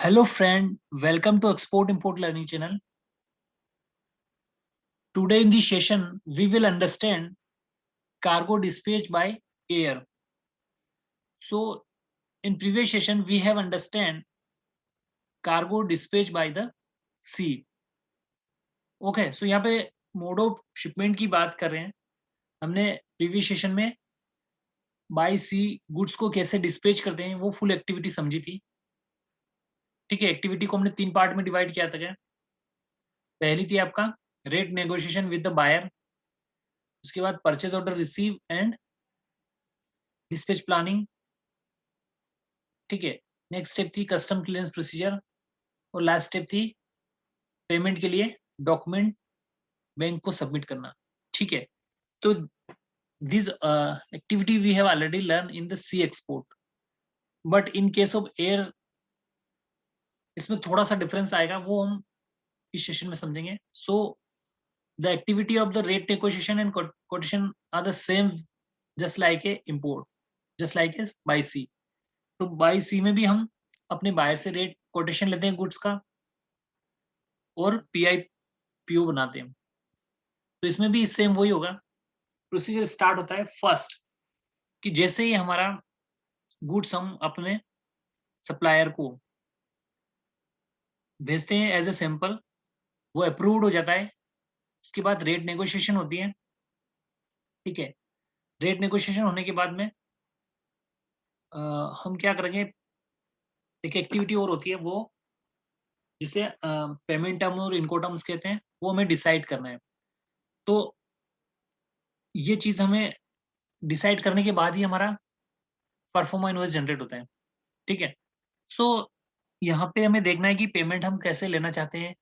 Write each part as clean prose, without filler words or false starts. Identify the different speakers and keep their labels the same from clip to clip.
Speaker 1: Hello friend, welcome to Export Import Learning channel. Today in this session, we will understand cargo dispatch by air. So in previous session, we have understand cargo dispatch by the sea. Okay, so यहाँ पे mode of shipment की बात कर रहे हैं. हमने previous session में bye सी goods को कैसे डिस्पैच करते हैं वो फुल एक्टिविटी समझी थी. ठीक है, एक्टिविटी को हमने 3 पार्ट में डिवाइड किया था. क्या पहली थी आपका rate negotiation with the buyer, उसके बाद purchase order receive and dispatch planning. ठीक है, नेक्स्ट स्टेप थी कस्टम क्लियरेंस प्रोसीजर और लास्ट स्टेप थी पेमेंट के लिए डॉक्यूमेंट बैंक को सबमिट करना. ठीक है, तो this activity we have already learn in the sea export, but in case of air इसमें थोड़ा सा डिफरेंस आएगा, वो हम इस सेशन में समझेंगे. So the activity of the rate negotiation and quotation are the same just like a import, just like a by sea. तो बाई सी में भी हम अपने बायर से रेट कोटेशन लेते हैं गुड्स का और पीआई पीओ बनाते हैं. तो इसमें भी सेम वही होगा. प्रोसीजर स्टार्ट होता है फर्स्ट कि जैसे ही हमारा गुड्स हम अपने सप्लायर को भेजते हैं एज ए सैंपल, वो अप्रूव्ड हो जाता है. उसके बाद रेट नेगोशिएशन होती है. ठीक है, रेट नेगोशिएशन होने के बाद में हम क्या करेंगे, एक एक्टिविटी और होती है वो जिसे पेमेंट टर्म और इनकोटर्म्स कहते हैं, वो हमें डिसाइड करना है. तो ये चीज हमें डिसाइड करने के बाद ही हमारा परफॉर्मा इनवॉइस जनरेट होता है. ठीक है, सो यहाँ पे हमें देखना है कि पेमेंट हम कैसे लेना चाहते हैं.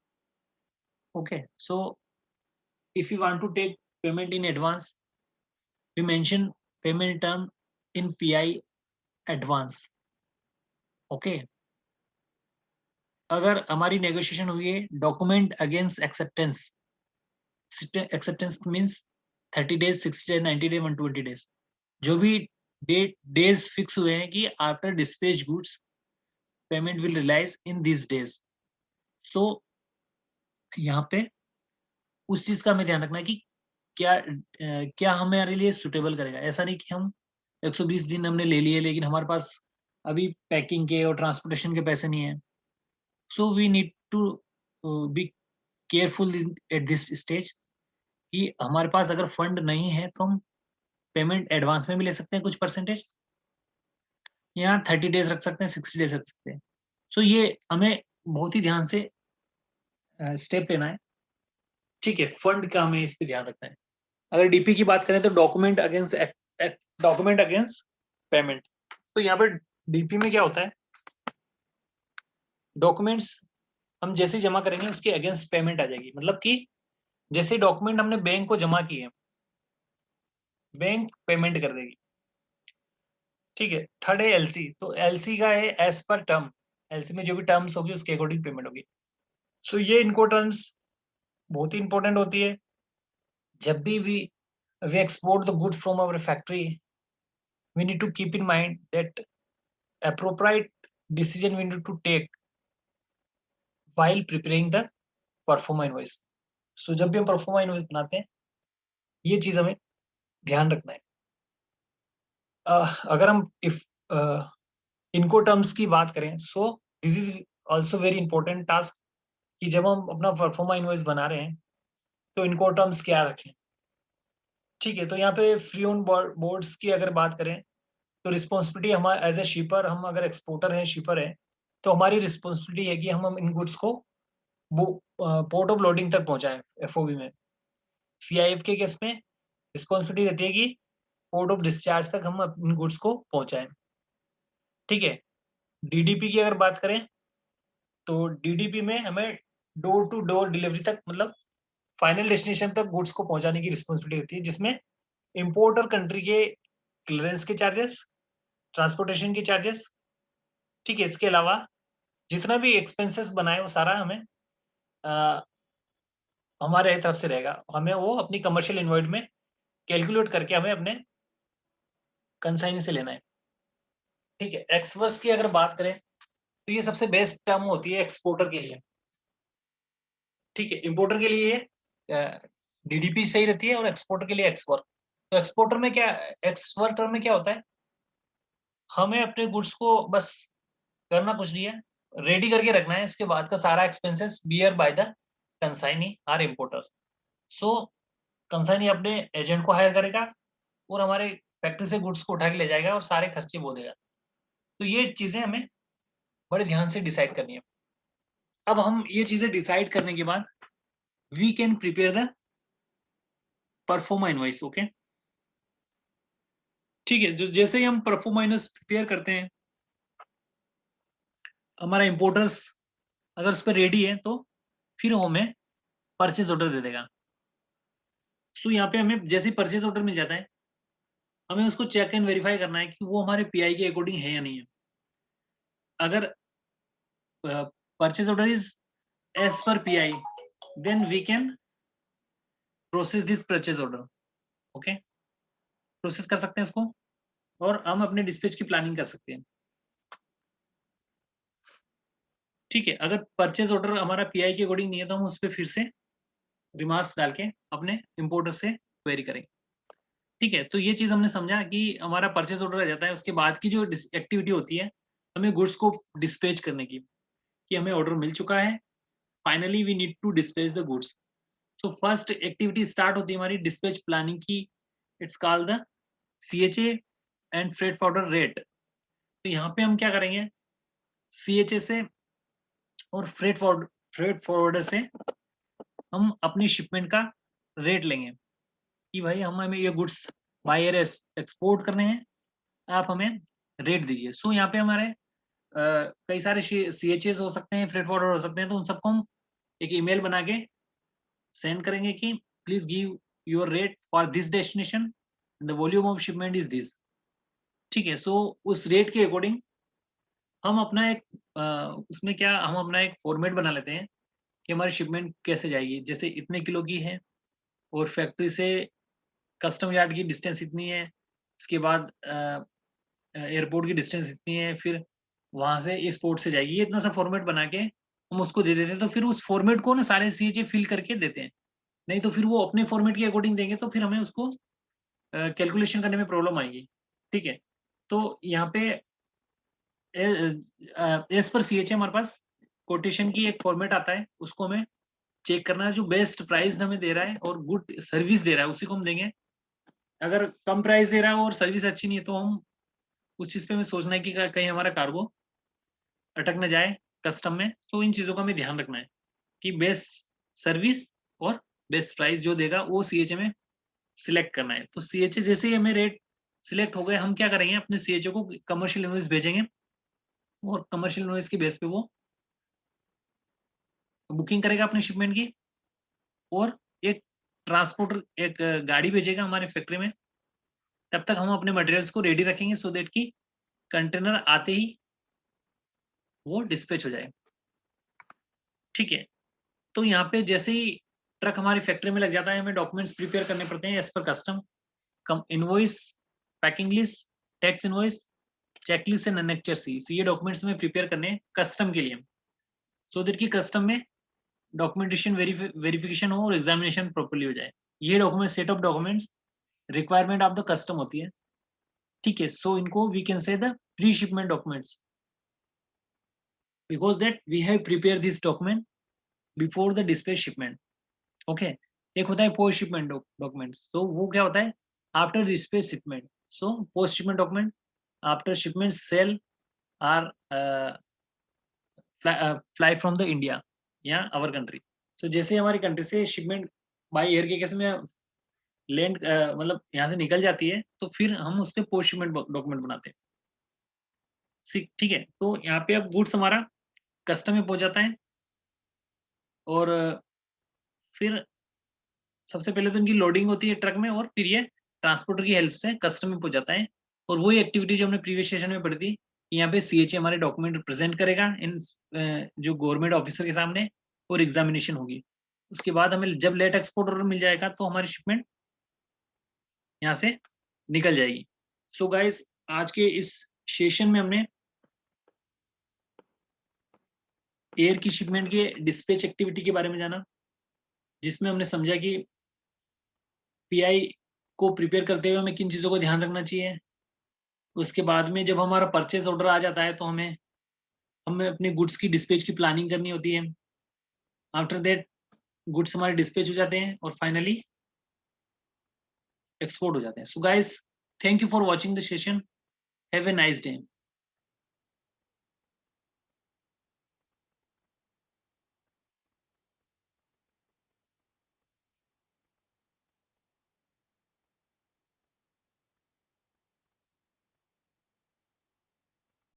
Speaker 1: Okay, so if you want to take payment in advance, we mention payment term in PI advance. Okay, अगर हमारी नेगोशिएशन हुई है document against acceptance, acceptance means 30 days, 60 days, 90 days, 120 days, जो भी डेज फिक्स हुए हैं कि after dispatch goods payment will release in this days. So यहाँ पे उस चीज का हमें ध्यान रखना है कि क्या हमारे लिए सुटेबल करेगा. ऐसा नहीं कि हम 120 दिन हमने ले लिए लेकिन हमारे पास अभी पैकिंग के और ट्रांसपोर्टेशन के पैसे नहीं है. So we need to be careful at this stage कि हमारे पास अगर फंड नहीं है तो हम पेमेंट एडवांस में भी ले सकते हैं कुछ परसेंटेज, या 30 डेज रख सकते हैं, 60 डेज रख सकते हैं. सो ये हमें बहुत ही ध्यान से स्टेप लेना है. ठीक है, फंड का हमें इस पे ध्यान रखना है. अगर डीपी की बात करें तो डॉक्यूमेंट अगेंस्ट पेमेंट. तो यहाँ पे डीपी में क्या होता है, डॉक्यूमेंट्स हम जैसे ही जमा करेंगे उसके अगेंस्ट पेमेंट आ जाएगी. मतलब कि जैसे डॉक्यूमेंट हमने बैंक को जमा किए, बैंक पेमेंट कर देगी. ठीक है, थर्ड है एलसी. तो एलसी का है एज पर टर्म, एलसी में जो भी टर्म्स होगी उसके अकॉर्डिंग पेमेंट होगी. सो ये इनको टर्म्स बहुत ही इंपॉर्टेंट होती है. जब भी we export the goods from our factory, we need to keep in mind that appropriate decision we need to take while preparing the performa invoice. So जब भी हम performa invoice बनाते हैं ये चीज हमें ध्यान रखना है. अगर हम इफ इनको टर्म्स की बात करें, so this is also very important task कि जब हम अपना परफॉर्मा इनवॉइस बना रहे हैं तो इनको टर्म्स क्या रखें. ठीक है, तो यहाँ पे फ्री ऑन बोर्ड्स की अगर बात करें तो रिस्पॉन्सिबिलिटी हमारा एज ए शिपर, हम अगर एक्सपोर्टर हैं, शिपर है, तो हमारी रिस्पॉन्सिबिलिटी है कि हम इन गुड्स को पोर्ट ऑफ लोडिंग तक पहुंचाएं. एफओबी में, सीआईएफ के केस में रिस्पॉन्सिबिलिटी रहती है कि पोर्ट ऑफ डिस्चार्ज तक हम इन गुड्स को पहुंचाएं. ठीक है, डीडीपी की अगर बात करें तो डीडीपी में हमें डोर टू डोर डिलीवरी तक, मतलब फाइनल डेस्टिनेशन तक गुड्स को पहुंचाने की रिस्पॉन्सिबिलिटी होती है, जिसमें इंपोर्टर कंट्री के क्लियरेंस के चार्जेस, ट्रांसपोर्टेशन के चार्जेस. ठीक है, इसके अलावा जितना भी एक्सपेंसेस बनाए वो सारा हमें हमारे तरफ से रहेगा. हमें वो अपनी कमर्शियल इनवॉइस में कैलकुलेट करके हमें अपने कंसाइनी से लेना है. ठीक है, एक्सवर्स की अगर बात करें तो ये सबसे बेस्ट टर्म होती है एक्सपोर्टर के लिए। ठीक है, इंपोर्टर के लिए डीडीपी सही रहती है और एक्सपोर्टर के लिए एक्सवर्क। तो एक्सपोर्टर में क्या, एक्सवर्टर में क्या होता है, हमें अपने गुड्स को बस करना कुछ नहीं है, रेडी करके रखना है, इसके बाद का सारा expenses bear by the consignee or importer. So consignee अपने एजेंट को हायर करेगा और हमारे फैक्ट्री से गुड्स को उठा के ले जाएगा और सारे खर्चे वो देगा। तो ये चीजें हमें बड़े ध्यान से डिसाइड करनी है। अब हम ये चीजें डिसाइड करने के बाद we can prepare the proforma invoice. Okay, ठीक है, जो जैसे ही हम परफॉर्मा इनवॉइस प्रिपेयर करते हैं, हमारा इंपोर्टर्स अगर उस पर रेडी है तो फिर वो हमें परचेज ऑर्डर दे देगा। सो यहाँ पे हमें जैसे ही परचेज ऑर्डर मिल जाता है, हमें उसको चेक एंड वेरीफाई करना है कि वो हमारे पीआई के अकॉर्डिंग है या नहीं है। अगर purchase order is as per PI, then we can process this purchase order. Okay, process कर सकते हैं इसको और हम अपने डिस्पैच की प्लानिंग कर सकते हैं। ठीक है, अगर परचेज ऑर्डर हमारा पीआई के अकॉर्डिंग नहीं है तो हम उस पर फिर से रिमार्क्स डाल के अपने इंपोर्टर से क्वेरी करेंगे। ठीक है, तो ये चीज हमने समझा कि हमारा परचेज ऑर्डर आ जाता है, उसके बाद की जो एक्टिविटी होती है हमें गुड्स को डिस्पैच करने की, कि हमें ऑर्डर मिल चुका है, finally we need to dispatch the goods. So first activity start होती है हमारी डिस्पैच प्लानिंग की। It's called the CHA and freight forwarder rate. तो यहाँ पे हम क्या करेंगे, सीएचए से और फ्रेट फॉरवर्डर से हम अपनी शिपमेंट का रेट लेंगे कि भाई हमें ये गुड्स बाय एयर एक्सपोर्ट करने हैं, आप हमें रेट दीजिए। सो यहाँ पे हमारे कई सारे सीएचएस हो सकते हैं, फ्रेट फॉरवर्डर हो सकते हैं, तो उन सबको हम एक ईमेल बना के सेंड करेंगे कि please give your rate for this destination, the volume of shipment is this. ठीक है, सो उस रेट के अकॉर्डिंग हम अपना एक उसमें क्या, हम अपना एक फॉर्मेट बना लेते हैं कि हमारी शिपमेंट कैसे जाएगी। जैसे इतने किलो की है और फैक्ट्री से कस्टम यार्ड की डिस्टेंस इतनी है, इसके बाद एयरपोर्ट की डिस्टेंस इतनी है, फिर वहां से इस पोर्ट से जाएगी, ये इतना सा फॉर्मेट बना के हम उसको दे देते हैं। तो फिर उस फॉर्मेट को ना सारे सीएचए फिल करके देते हैं, नहीं तो फिर वो अपने फॉर्मेट के अकॉर्डिंग देंगे तो फिर हमें उसको कैलकुलेशन करने में प्रॉब्लम आएगी। ठीक है, तो यहाँ पे एज पर सीएचए हमारे पास कोटेशन की एक फॉर्मेट आता है, उसको हमें चेक करना है, जो बेस्ट प्राइस हमें दे रहा है और गुड सर्विस दे रहा है उसी को हम देंगे। अगर कम प्राइस दे रहा है और सर्विस अच्छी नहीं है तो हम उस चीज पे हमें सोचना है कि कहीं हमारा कार्गो अटक न जाए कस्टम में। तो इन चीजों का हमें ध्यान रखना है कि बेस्ट सर्विस और बेस्ट प्राइस जो देगा वो सीएचए में सिलेक्ट करना है। तो सीएचए जैसे ही हमें रेट सिलेक्ट हो गए, हम क्या करेंगे, अपने सीएचए को कमर्शियल इनवॉइस भेजेंगे और कमर्शियल इनवॉइस के बेस पे वो बुकिंग करेगा अपनी शिपमेंट की और एक ट्रांसपोर्टर एक गाड़ी भेजेगा हमारे फैक्ट्री में। तब तक हम अपने मटेरियल्स को रेडी रखेंगे सो दैट कि कंटेनर आते ही वो डिस्पैच हो जाए। ठीक है, तो यहाँ पे जैसे ही ट्रक हमारी फैक्ट्री में लग जाता है, हमें डॉक्यूमेंट्स प्रिपेयर करने पड़ते हैं as per custom, cum invoice, packing list, tax invoice, checklist and annexure C. ये डॉक्यूमेंट्स हमें प्रिपेयर करने हैं कस्टम के लिए, सो दैट कि कस्टम में डॉक्यूमेंटेशन वेरिफिकेशन हो और एग्जामिनेशन प्रॉपर्ली हो जाए। ये document set of documents requirement of the custom होती है। ठीक है, सो इनको we can say the pre shipment documents, because that we have prepare this document before the dispatch shipment. Okay, एक होता है पोस्ट शिपमेंट डॉक्यूमेंट्स, तो वो क्या होता है after dispatch shipment. So post shipment document after shipment sail or fly from the India या our country. तो जैसे हमारी कंट्री से शिपमेंट बाई एयर के केस में लैंड मतलब यहाँ से निकल जाती है, तो फिर हम उसके पोस्ट शिपमेंट डॉक्यूमेंट बनाते हैं। ठीक है, तो यहाँ पे अब गुड्स हमारा कस्टम में पहुंच जाता है और फिर सबसे पहले तो इनकी लोडिंग होती है ट्रक में और फिर ये ट्रांसपोर्टर की हेल्प से कस्टम में पहुंच जाता है। और वही एक्टिविटी जो हमने प्रीवियस सेशन में पढ़ी थी, यहाँ पे सीएचए हमारे डॉक्यूमेंट प्रेजेंट करेगा इन जो गवर्नमेंट ऑफिसर के सामने और एग्जामिनेशन होगी। उसके बाद हमें जब लेट एक्सपोर्ट ऑर्डर मिल जाएगा तो हमारी शिपमेंट यहाँ से निकल जाएगी। सो गाइस, आज के इस सेशन में हमने एयर की शिपमेंट के डिस्पैच एक्टिविटी के बारे में जाना, जिसमें हमने समझा कि पीआई को प्रिपेयर करते हुए हमें किन चीज़ों को ध्यान रखना चाहिए। उसके बाद में जब हमारा परचेज ऑर्डर आ जाता है तो हमें अपने गुड्स की डिस्पैच की प्लानिंग करनी होती है। आफ्टर दैट गुड्स हमारे डिस्पैच हो जाते हैं और फाइनली एक्सपोर्ट हो जाते हैं। So guys, thank you for watching the session. Have a nice day.